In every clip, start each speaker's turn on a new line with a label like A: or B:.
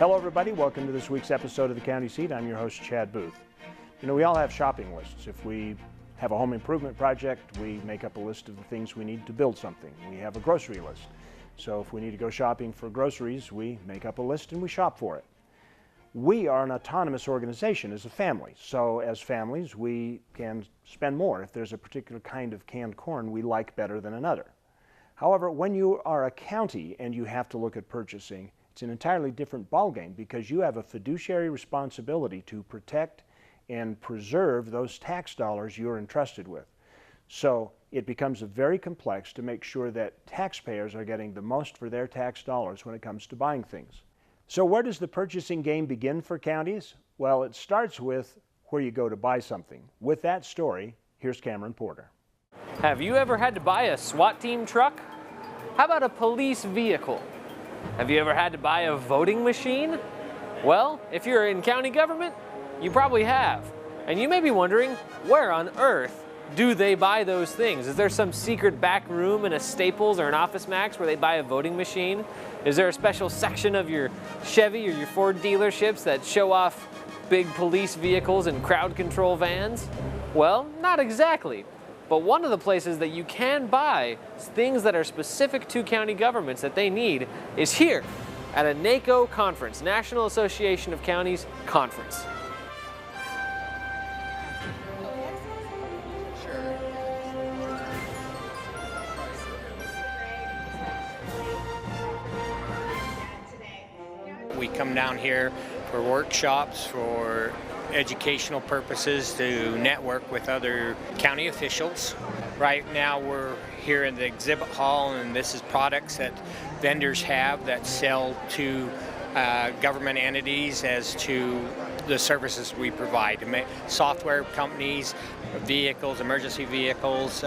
A: Hello everybody, welcome to this week's episode of The County Seat. I'm your host, Chad Booth. You know, we all have shopping lists. If we have a home improvement project, we make up a list of the things we need to build something. We have a grocery list. So if we need to go shopping for groceries, we make up a list and we shop for it. We are an autonomous organization as a family. So as families, we can spend more if there's a particular kind of canned corn we like better than another. However, when you are a county and you have to look at purchasing, it's an entirely different ballgame because you have a fiduciary responsibility to protect and preserve those tax dollars you're entrusted with. So it becomes very complex to make sure that taxpayers are getting the most for their tax dollars when it comes to buying things. So where does the purchasing game begin for counties? Well, it starts with where you go to buy something. With that story, here's Cameron Porter.
B: Have you ever had to buy a SWAT team truck? How about a police vehicle? Have you ever had to buy a voting machine? Well, if you're in county government, you probably have. And you may be wondering, where on earth do they buy those things? Is there some secret back room in a Staples or an Office Max where they buy a voting machine? Is there a special section of your Chevy or your Ford dealerships that show off big police vehicles and crowd control vans? Well, not exactly. But one of the places that you can buy things that are specific to county governments that they need is here at a NACO conference, National Association of Counties Conference.
C: We come down here for workshops, for educational purposes, to network with other county officials. Right now we're here in the exhibit hall, and this is products that vendors have that sell to government entities as to the services we provide. Software companies, vehicles, emergency vehicles,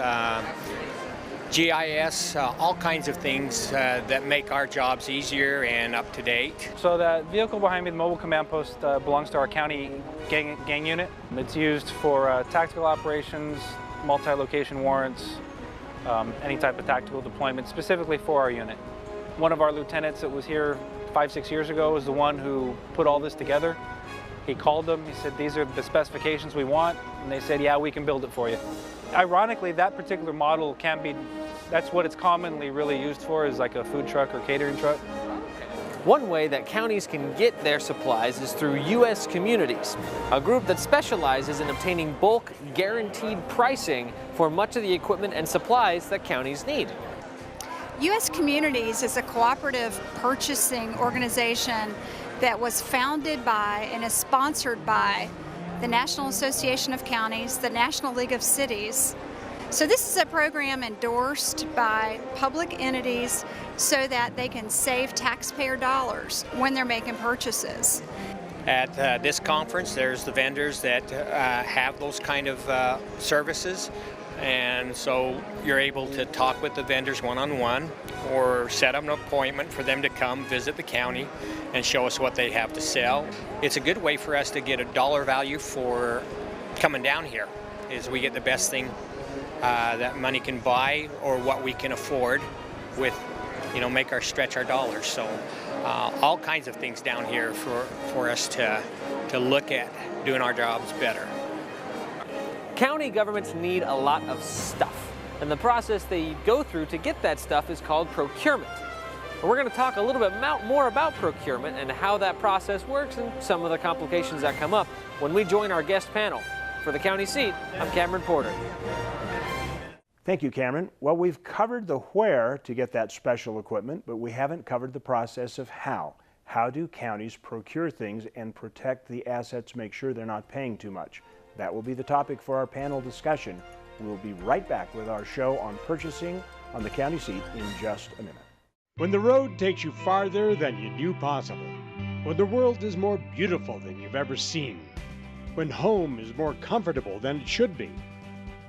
C: GIS, all kinds of things that make our jobs easier and up to date.
D: So that vehicle behind me, the mobile command post, belongs to our county gang unit. It's used for tactical operations, multi-location warrants, any type of tactical deployment, specifically for our unit. One of our lieutenants that was here 5-6 years ago was the one who put all this together. He called them, he said, these are the specifications we want, and they said, yeah, we can build it for you. Ironically, that particular model that's what it's commonly really used for, is like a food truck or catering truck.
B: One way that counties can get their supplies is through U.S. Communities, a group that specializes in obtaining bulk, guaranteed pricing for much of the equipment and supplies that counties need.
E: U.S. Communities is a cooperative purchasing organization that was founded by and is sponsored by the National Association of Counties, the National League of Cities. So this is a program endorsed by public entities so that they can save taxpayer dollars when they're making purchases.
C: At this conference, there's the vendors that have those kind of services, and so you're able to talk with the vendors one-on-one or set up an appointment for them to come visit the county and show us what they have to sell. It's a good way for us to get a dollar value for coming down here, is we get the best thing that money can buy or what we can afford with, stretch our dollars. So all kinds of things down here for us to look at doing our jobs better.
B: County governments need a lot of stuff, and the process they go through to get that stuff is called procurement. And we're going to talk a little bit more about procurement and how that process works and some of the complications that come up when we join our guest panel. For the County Seat, I'm Cameron Porter.
A: Thank you, Cameron. Well, we've covered the where to get that special equipment, but we haven't covered the process of how. How do counties procure things and protect the assets, make sure they're not paying too much? That will be the topic for our panel discussion. We'll be right back with our show on purchasing on the County Seat in just a minute.
F: When the road takes you farther than you knew possible, when the world is more beautiful than you've ever seen, when home is more comfortable than it should be,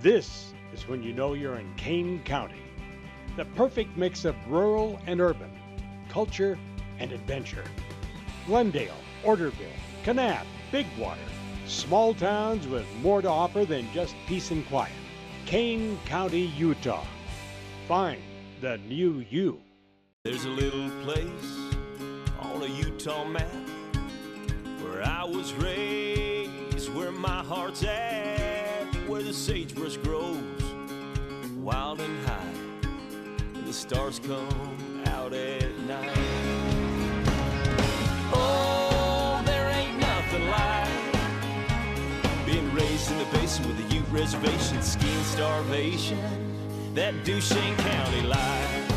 F: this is when you know you're in Kane County. The perfect mix of rural and urban, culture and adventure. Glendale, Orderville, Kanab, Bigwater, small towns with more to offer than just peace and quiet. Kane County, Utah. Find the new you.
G: There's a little place on a Utah map where I was raised, where my heart's at, where the sagebrush grows wild and high, and the stars come out at night. Oh, there ain't nothing like being raised in the basin with a Ute reservation, skiing starvation, that Duchesne County life.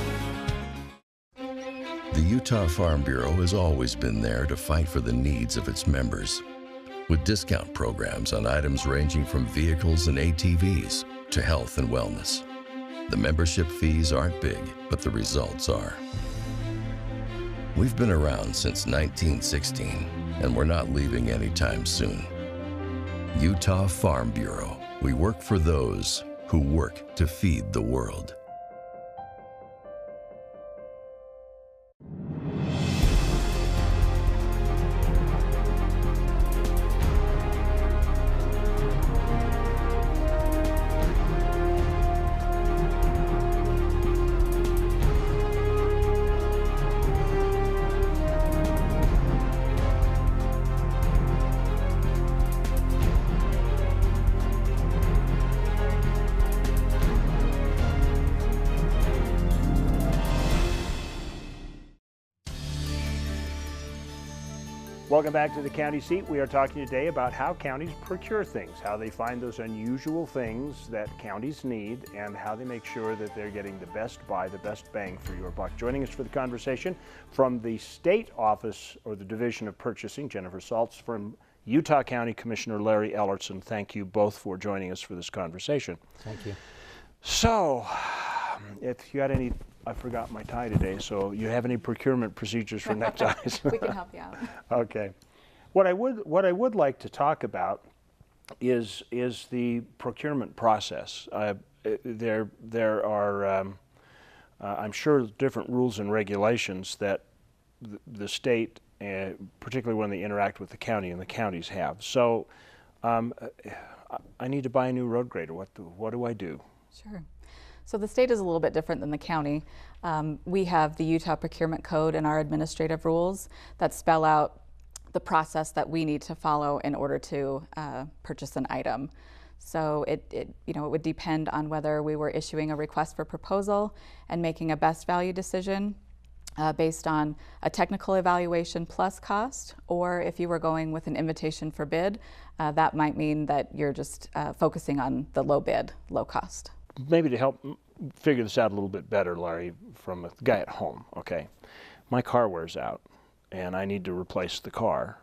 H: The Utah Farm Bureau has always been there to fight for the needs of its members, with discount programs on items ranging from vehicles and ATVs to health and wellness. The membership fees aren't big, but the results are. We've been around since 1916, and we're not leaving anytime soon. Utah Farm Bureau. We work for those who work to feed the world.
A: Welcome back to the county seat. We are talking today about how counties procure things, how they find those unusual things that counties need, and how they make sure that they're getting the best buy, the best bang for your buck. Joining us for the conversation from the State Office or the Division of Purchasing, Jennifer Saltz, from Utah County Commissioner Larry Ellertson. Thank you both for joining us for this conversation.
I: Thank you.
A: So, if you had any, I forgot my tie today, so you have any procurement procedures for neckties?
J: We can help you out.
A: Okay. What I would like to talk about is the procurement process. There are I'm sure different rules and regulations that the state, particularly when they interact with the county, and the counties have. So I need to buy a new road grader. What do I do?
J: Sure. So the state is a little bit different than the county. We have the Utah Procurement Code and our administrative rules that spell out the process that we need to follow in order to purchase an item. So it would depend on whether we were issuing a request for proposal and making a best value decision based on a technical evaluation plus cost, or if you were going with an invitation for bid, that might mean that you're just focusing on the low bid, low cost.
A: Maybe to help figure this out a little bit better, Larry, from a guy at home, okay? My car wears out and I need to replace the car.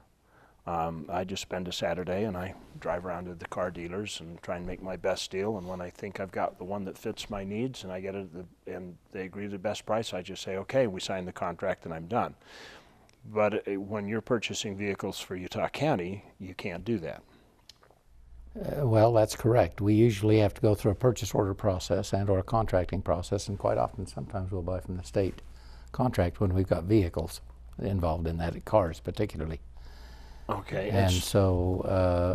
A: I just spend a Saturday and I drive around to the car dealers and try and make my best deal, and when I think I've got the one that fits my needs and I get it and they agree to the best price, I just say, okay, we sign the contract and I'm done. But when you're purchasing vehicles for Utah County, you can't do that.
I: Well, that's correct. We usually have to go through a purchase order process and or a contracting process, and quite often sometimes we'll buy from the state contract when we've got vehicles involved in that, cars particularly.
A: Okay.
I: And so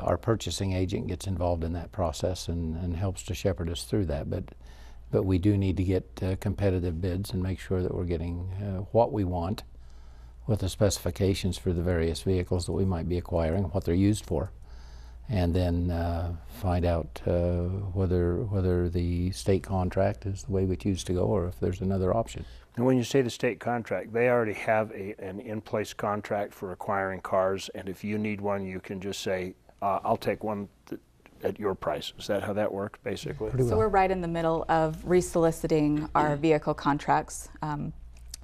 I: our purchasing agent gets involved in that process and helps to shepherd us through that. But we do need to get competitive bids and make sure that we're getting what we want with the specifications for the various vehicles that we might be acquiring, what they're used for, and then find out whether the state contract is the way we choose to go or if there's another option.
A: And when you say the state contract, they already have an in-place contract for acquiring cars, and if you need one, you can just say, I'll take one at your price. Is that how that works, basically?
J: So we're right in the middle of resoliciting our vehicle contracts.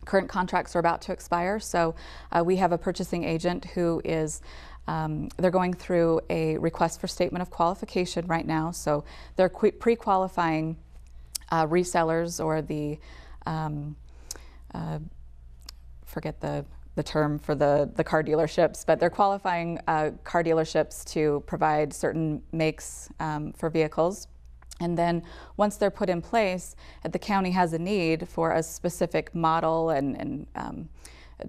J: Current contracts are about to expire, so we have a purchasing agent who is they're going through a request for statement of qualification right now. So they're pre-qualifying resellers, or the forget the term for the car dealerships, but they're qualifying car dealerships to provide certain makes for vehicles. And then once they're put in place, the county has a need for a specific model and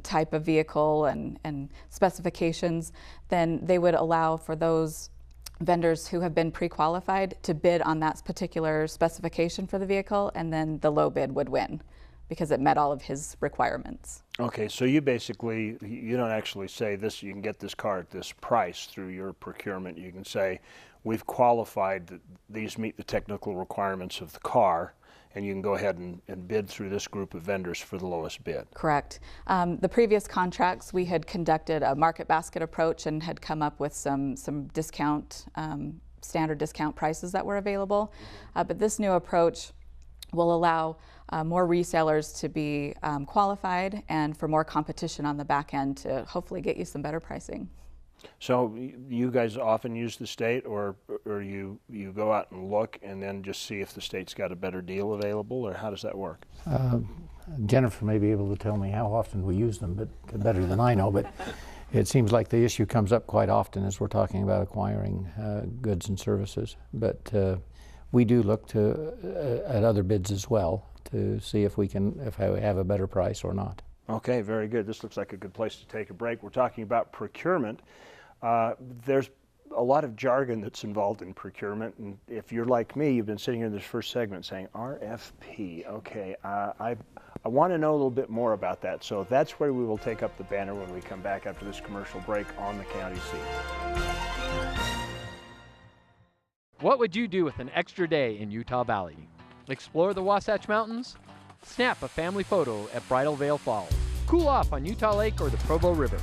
J: type of vehicle and specifications, then they would allow for those vendors who have been pre-qualified to bid on that particular specification for the vehicle, and then the low bid would win. because it met all of his requirements.
A: Okay, so you basically, you don't actually say this, you can get this car at this price through your procurement. You can say, we've qualified that these meet the technical requirements of the car, and you can go ahead and bid through this group of vendors for the lowest bid.
J: Correct. The previous contracts, we had conducted a market basket approach and had come up with some discount, standard discount prices that were available. But this new approach will allow more resellers to be qualified and for more competition on the back end to hopefully get you some better pricing.
A: So you guys often use the state, or you go out and look and then just see if the state's got a better deal available, or how does that work?
I: Jennifer may be able to tell me how often we use them, but better than I know. But it seems like the issue comes up quite often as we're talking about acquiring goods and services. But we do look at other bids as well to see if we have a better price or not.
A: Okay, very good. This looks like a good place to take a break. We're talking about procurement. There's a lot of jargon that's involved in procurement, and if you're like me, you've been sitting here in this first segment saying RFP. Okay, I want to know a little bit more about that, so that's where we will take up the banner when we come back after this commercial break on the County Seat.
K: What would you do with an extra day in Utah Valley? Explore the Wasatch Mountains? Snap a family photo at Bridal Veil Falls. Cool off on Utah Lake or the Provo River.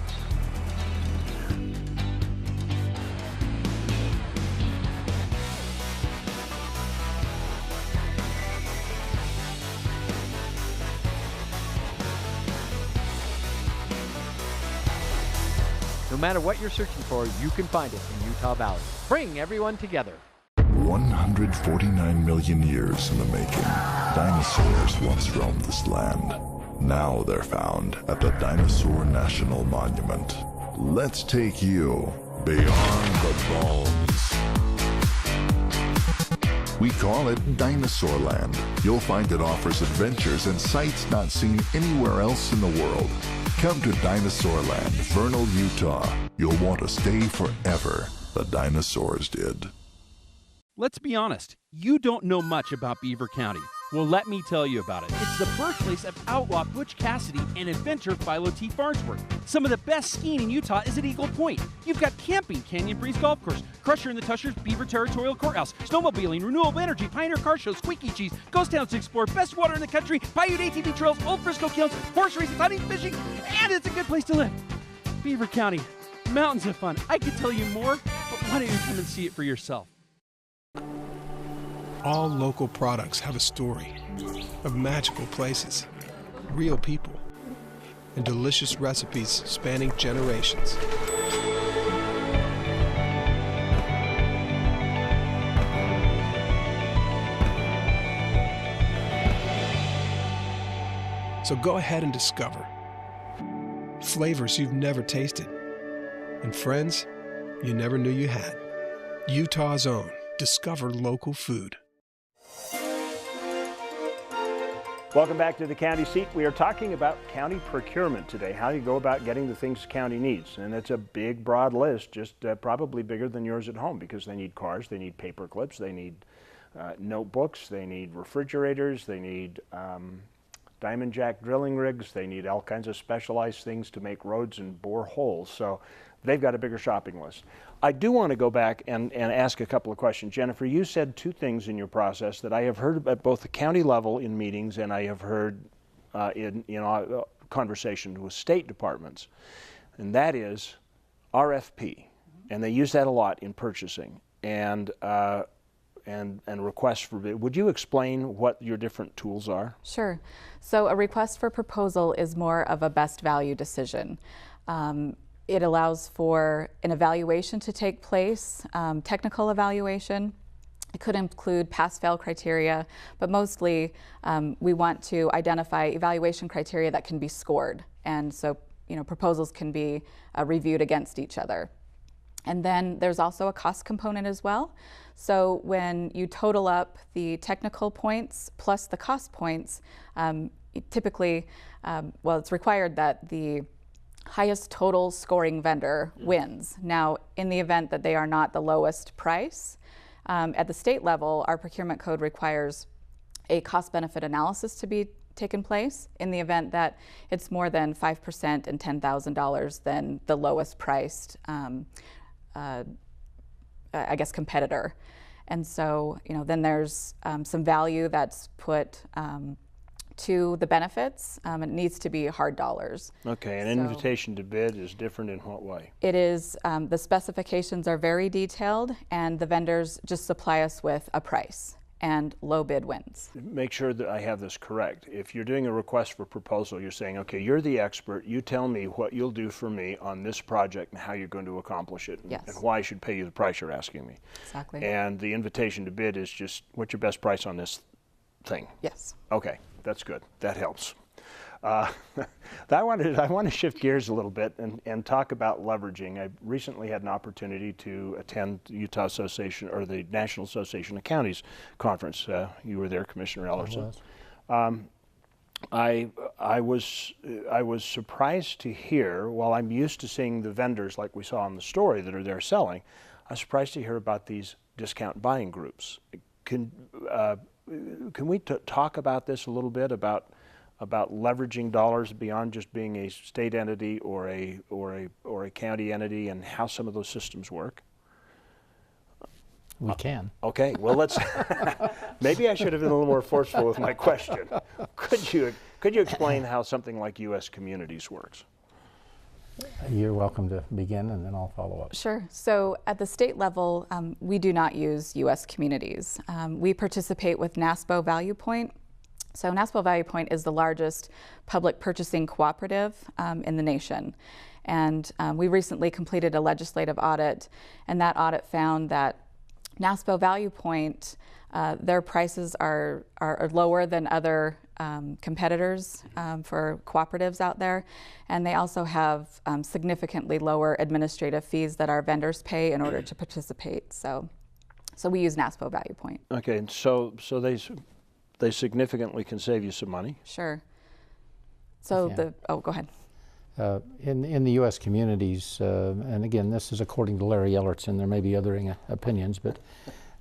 K: No matter what you're searching for, you can find it in Utah Valley. Bring everyone together.
L: 149 million years in the making, dinosaurs once roamed this land. Now they're found at the Dinosaur National Monument. Let's take you beyond the bones. We call it Dinosaur Land. You'll find it offers adventures and sights not seen anywhere else in the world. Come to Dinosaur Land, Vernal, Utah. You'll want to stay forever. The dinosaurs did.
M: Let's be honest, you don't know much about Beaver County. Well, let me tell you about it. It's the birthplace of outlaw Butch Cassidy and inventor Philo T. Farnsworth. Some of the best skiing in Utah is at Eagle Point. You've got camping, Canyon Breeze Golf Course, Crusher and the Tushers Beaver Territorial Courthouse, snowmobiling, renewable energy, Pioneer Car Show, Squeaky Cheese, ghost towns to explore, best water in the country, Paiute ATV trails, Old Frisco kilns, horse races, hunting, fishing, and it's a good place to live. Beaver County, mountains of fun. I could tell you more, but why don't you come and see it for yourself?
N: All local products have a story of magical places, real people, and delicious recipes spanning generations. So go ahead and discover flavors you've never tasted and friends you never knew you had. Utah's own Discover Local Food.
A: Welcome back to the County Seat. We are talking about county procurement today, how you go about getting the things the county needs. And it's a big, broad list, just probably bigger than yours at home, because they need cars, they need paper clips, they need notebooks, they need refrigerators, they need diamond jack drilling rigs, they need all kinds of specialized things to make roads and bore holes. So they've got a bigger shopping list. I do want to go back and ask a couple of questions. Jennifer, you said two things in your process that I have heard at both the county level in meetings and I have heard in conversations with state departments, and that is RFP, and they use that a lot in purchasing, and requests for bid. Would you explain what your different tools are?
J: Sure. So a request for proposal is more of a best value decision. It allows for an evaluation to take place, technical evaluation. It could include pass-fail criteria, but mostly we want to identify evaluation criteria that can be scored. And so, proposals can be reviewed against each other. And then there's also a cost component as well. So when you total up the technical points plus the cost points, typically, it's required that the highest total scoring vendor wins. Now, in the event that they are not the lowest price, at the state level, our procurement code requires a cost-benefit analysis to be taken place in the event that it's more than 5% and $10,000 than the lowest priced, I guess, competitor. And so, then there's some value that's put to the benefits. It needs to be hard dollars.
A: Okay, an invitation to bid is different in what way?
J: It is, the specifications are very detailed, and the vendors just supply us with a price, and low bid wins.
A: Make sure that I have this correct. If you're doing a request for proposal, you're saying, okay, you're the expert, you tell me what you'll do for me on this project and how you're going to accomplish it,
J: yes,
A: and why I should pay you the price you're asking me.
J: Exactly.
A: And the invitation to bid is just, what's your best price on this thing?
J: Yes.
A: Okay, that's good. That helps. I want to shift gears a little bit and talk about leveraging. I recently had an opportunity to attend Utah Association, or the National Association of Counties conference. You were there, Commissioner Ellerson. I was surprised to hear, while I'm used to seeing the vendors like we saw in the story that are there selling, I was surprised to hear about these discount buying groups. Can we talk about this a little bit, about leveraging dollars beyond just being a state entity or a county entity, and how some of those systems work?
I: We can.
A: Okay, well, let's. Maybe I should have been a little more forceful with my question. Could you explain how something like U.S. Communities works?
I: You're welcome to begin, and then I'll follow up.
J: Sure. So at the state level, we do not use U.S. Communities. We participate with NASPO Value Point. So NASPO Value Point is the largest public purchasing cooperative in the nation. And we recently completed a legislative audit, and that audit found that NASPO Value Point, their prices are lower than other competitors for cooperatives out there, and they also have significantly lower administrative fees that our vendors pay in order to participate. So we use NASPO Value Point.
A: Okay, and so they significantly can save you some money?
J: Sure. So go ahead.
I: In the U.S. Communities, and again, this is according to Larry Ellerson, there may be other opinions, but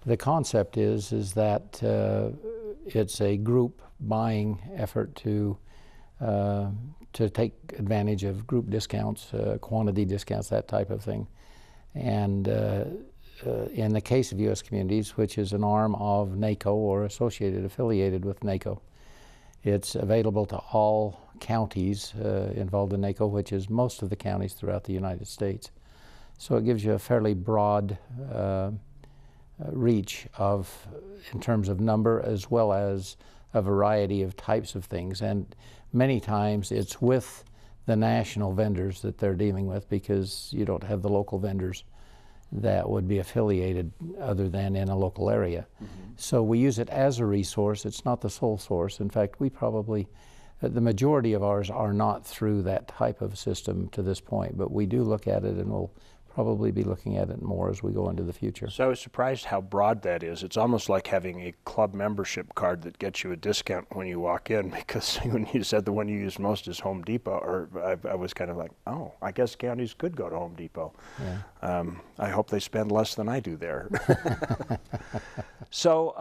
I: the concept is that it's a group buying effort to take advantage of group discounts, quantity discounts, that type of thing. And in the case of U.S. Communities, which is an arm of NACO or affiliated with NACO, it's available to all counties involved in NACO, which is most of the counties throughout the United States. So it gives you a fairly broad reach in terms of number, as well as a variety of types of things. And many times it's with the national vendors that they're dealing with, because you don't have the local vendors that would be affiliated other than in a local area. Mm-hmm. So we use it as a resource. It's not the sole source. In fact, we probably, the majority of ours are not through that type of system to this point, but we do look at it, and we'll probably be looking at it more as we go into the future.
A: So I was surprised how broad that is. It's almost like having a club membership card that gets you a discount when you walk in, because when you said the one you use most is Home Depot, or I was kind of like, oh, I guess counties could go to Home Depot. Yeah. I hope they spend less than I do there. So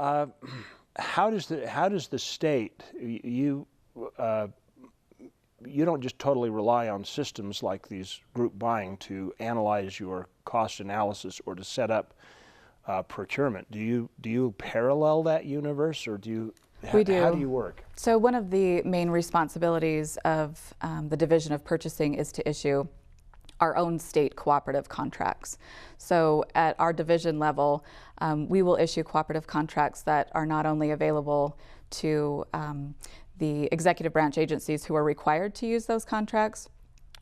A: how does the state, you don't just totally rely on systems like these group buying to analyze your cost analysis or to set up procurement. Do you parallel that universe, or
J: We do.
A: How do you work?
J: So one of the main responsibilities of the Division of Purchasing is to issue our own state cooperative contracts. So at our division level, we will issue cooperative contracts that are not only available to the executive branch agencies who are required to use those contracts,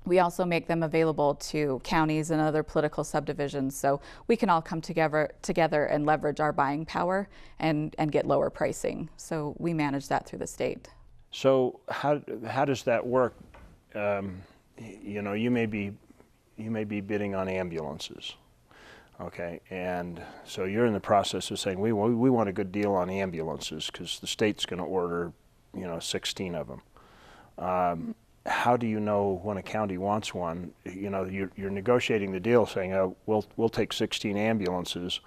J: we also make them available to counties and other political subdivisions, so we can all come together and leverage our buying power and get lower pricing. So we manage that through the state.
A: So how does that work? You know, you may be bidding on ambulances, okay, and so you're in the process of saying we want a good deal on ambulances because the state's going to order 16 of them. How do you know when a county wants one? You're negotiating the deal saying, oh, we'll take 16 ambulances,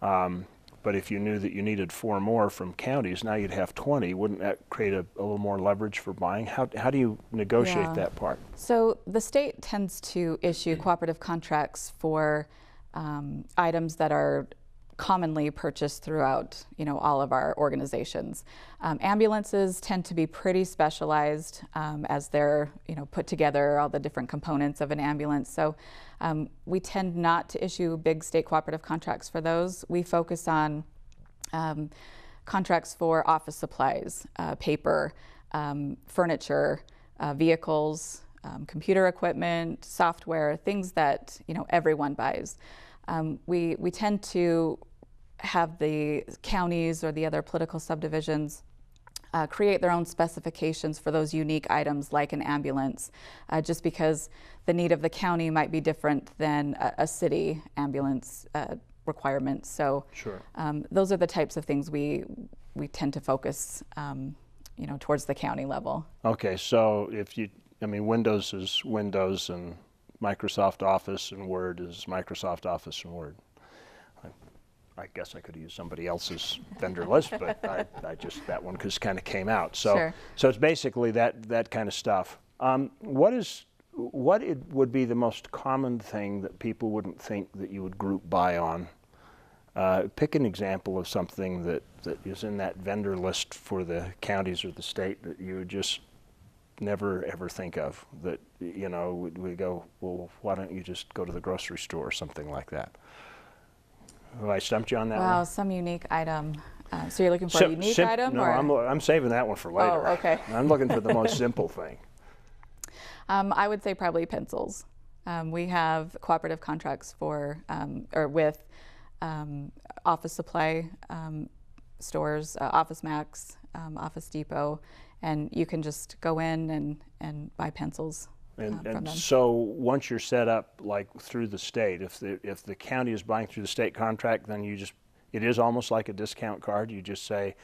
A: but But if you knew that you needed 4 more from counties, now you'd have 20. Wouldn't that create a little more leverage for buying? How do you negotiate that part?
J: So the state tends to issue cooperative contracts for items that are commonly purchased throughout, all of our organizations. Ambulances tend to be pretty specialized as they're, put together, all the different components of an ambulance. So we tend not to issue big state cooperative contracts for those. We focus on contracts for office supplies, paper, furniture, vehicles, computer equipment, software, things that everyone buys. We tend to have the counties or the other political subdivisions create their own specifications for those unique items like an ambulance, just because the need of the county might be different than a city ambulance requirement. So
A: sure.
J: Those are the types of things we tend to focus towards the county level.
A: Okay, so Windows is Windows and Microsoft Office and Word is Microsoft Office and Word. I guess I could use somebody else's vendor list, but that one just kind of came out. So,
J: sure.
A: So it's basically that kind of stuff. What would be the most common thing that people wouldn't think that you would group buy on? Pick an example of something that is in that vendor list for the counties or the state that you would just never ever think of. That we go, well, why don't you just go to the grocery store or something like that? Have I stumped you on that one?
J: Wow, some unique item. So you're looking for a unique item?
A: No,
J: or?
A: I'm saving that one for later.
J: Oh, okay.
A: I'm looking for the most simple thing.
J: I would say probably pencils. We have cooperative contracts for or with office supply stores, Office Max, Office Depot, and you can just go in and buy pencils.
A: And
J: from them.
A: So once you're set up like through the state, if the county is buying through the state contract, then it is almost like a discount card. You just say,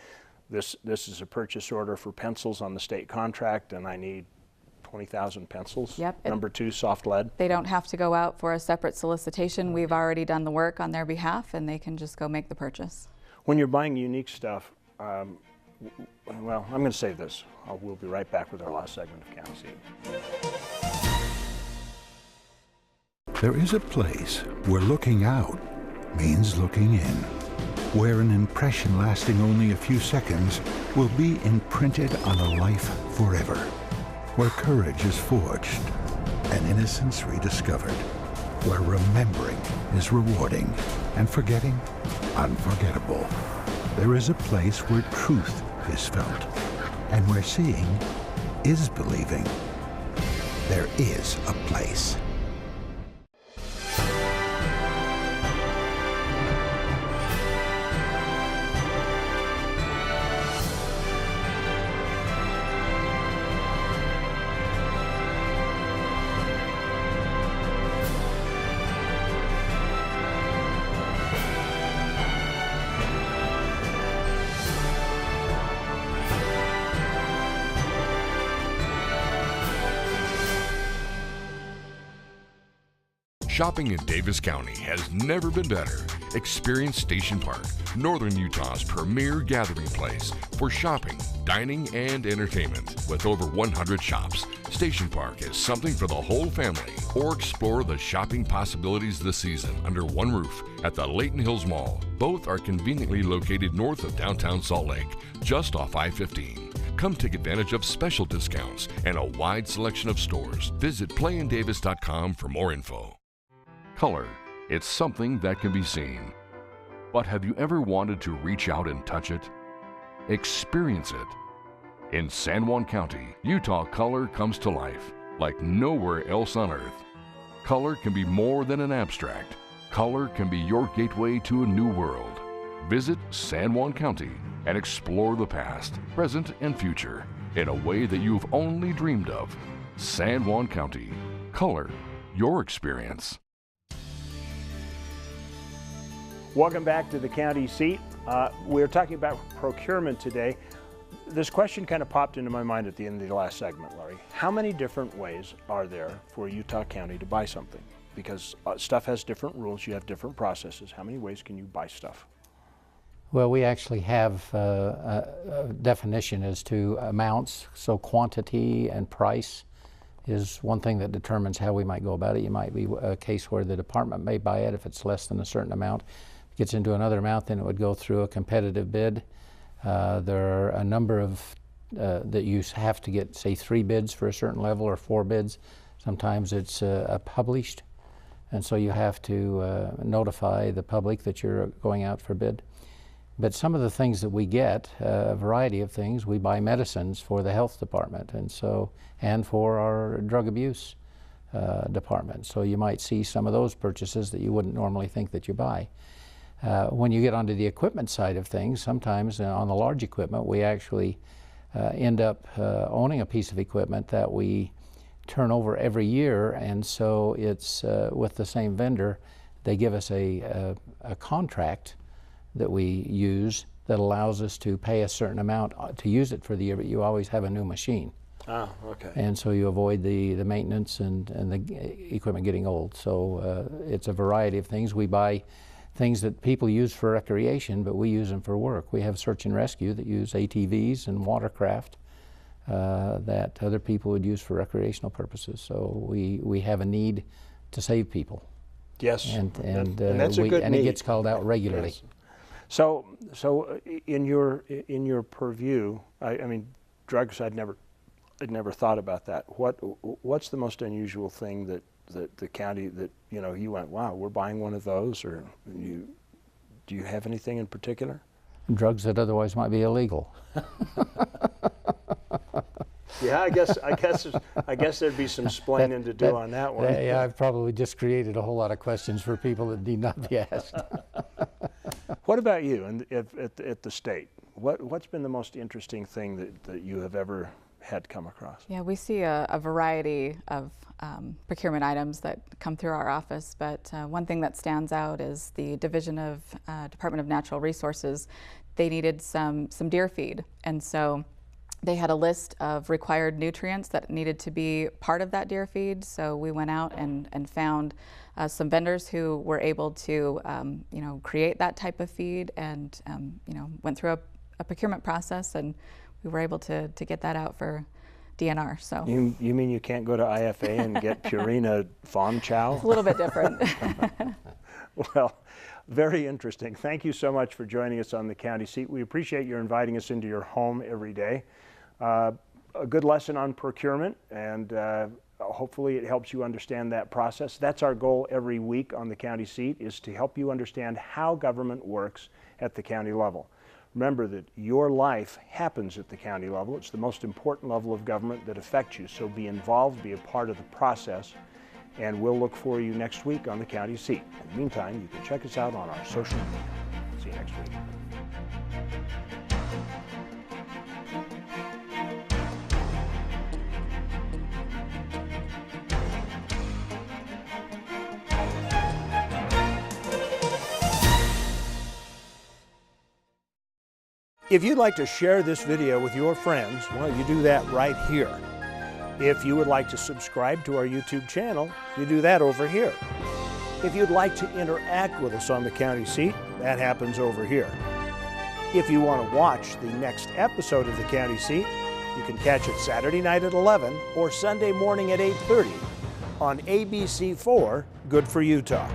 A: this is a purchase order for pencils on the state contract, and I need 20,000 pencils.
J: Yep.
A: Number 2, soft lead.
J: They don't have to go out for a separate solicitation. We've already done the work on their behalf, and they can just go make the purchase.
A: When you're buying unique stuff, well, I'm going to save this. We'll be right back with our last segment of County Seat.
O: There is a place where looking out means looking in, where an impression lasting only a few seconds will be imprinted on a life forever, where courage is forged and innocence rediscovered, where remembering is rewarding and forgetting unforgettable. There is a place where truth is felt and where seeing is believing. There is a place.
P: Shopping in Davis County has never been better. Experience Station Park, Northern Utah's premier gathering place for shopping, dining, and entertainment. With over 100 shops, Station Park is something for the whole family. Or explore the shopping possibilities this season under one roof at the Layton Hills Mall. Both are conveniently located north of downtown Salt Lake, just off I-15. Come take advantage of special discounts and a wide selection of stores. Visit playindavis.com for more info.
Q: Color. It's something that can be seen. But have you ever wanted to reach out and touch it? Experience it. In San Juan County, Utah, color comes to life like nowhere else on earth. Color can be more than an abstract. Color can be your gateway to a new world. Visit San Juan County and explore the past, present, and future in a way that you've only dreamed of. San Juan County. Color your experience.
A: Welcome back to the county seat. We're talking about procurement today. This question kind of popped into my mind at the end of the last segment, Larry. How many different ways are there for Utah County to buy something? Because stuff has different rules, you have different processes. How many ways can you buy stuff?
I: Well, we actually have a definition as to amounts, so quantity and price is one thing that determines how we might go about it. You might be a case where the department may buy it if it's less than a certain amount. If it gets into another amount, then it would go through a competitive bid. There are a number of that you have to get, say, 3 bids for a certain level or 4 bids. Sometimes it's published, and so you have to notify the public that you're going out for bid. But some of the things that we get, a variety of things, we buy medicines for the health department, and for our drug abuse department. So you might see some of those purchases that you wouldn't normally think that you buy. When you get onto the equipment side of things, sometimes on the large equipment, we actually end up owning a piece of equipment that we turn over every year, and so it's with the same vendor. They give us a contract that we use that allows us to pay a certain amount to use it for the year, but you always have a new machine.
A: Ah, okay.
I: And so you avoid the maintenance and the equipment getting old. So it's a variety of things. We buy things that people use for recreation, but we use them for work. We have search and rescue that use ATVs and watercraft that other people would use for recreational purposes. So we have a need to save people.
A: Yes,
I: and
A: that's a good
I: and
A: need.
I: it gets called out regularly.
A: Yes. So in your purview, I mean, drugs. I'd never thought about that. What's the most unusual thing that the county that you went, wow, we're buying one of those, or do you have anything in particular?
I: Drugs that otherwise might be illegal.
A: Yeah, I guess there'd be some splaining to do on that one.
I: Yeah, I've probably just created a whole lot of questions for people that need not be asked.
A: What about you and at the state? What's been the most interesting thing that you have ever had come across?
J: Yeah, we see a variety of procurement items that come through our office, but one thing that stands out is the Division of Department of Natural Resources. They needed some deer feed, and so they had a list of required nutrients that needed to be part of that deer feed. So we went out and found some vendors who were able to create that type of feed, and went through a procurement process, and we were able to get that out for DNR. So
A: you mean you can't go to IFA and get Purina fawn chow?
J: It's a little bit different.
A: Well, very interesting. Thank you so much for joining us on the county seat. We appreciate your inviting us into your home every day. A good lesson on procurement, and hopefully it helps you understand that process. That's our goal every week on the county seat, is to help you understand how government works at the county level. Remember that your life happens at the county level. It's the most important level of government that affects you, so be involved, be a part of the process, and we'll look for you next week on the county seat. In the meantime, you can check us out on our social media. See you next week. If you'd like to share this video with your friends, well, you do that right here. If you would like to subscribe to our YouTube channel, you do that over here. If you'd like to interact with us on the county seat, that happens over here. If you want to watch the next episode of the county seat, you can catch it Saturday night at 11 or Sunday morning at 8:30 on ABC4 Good for Utah.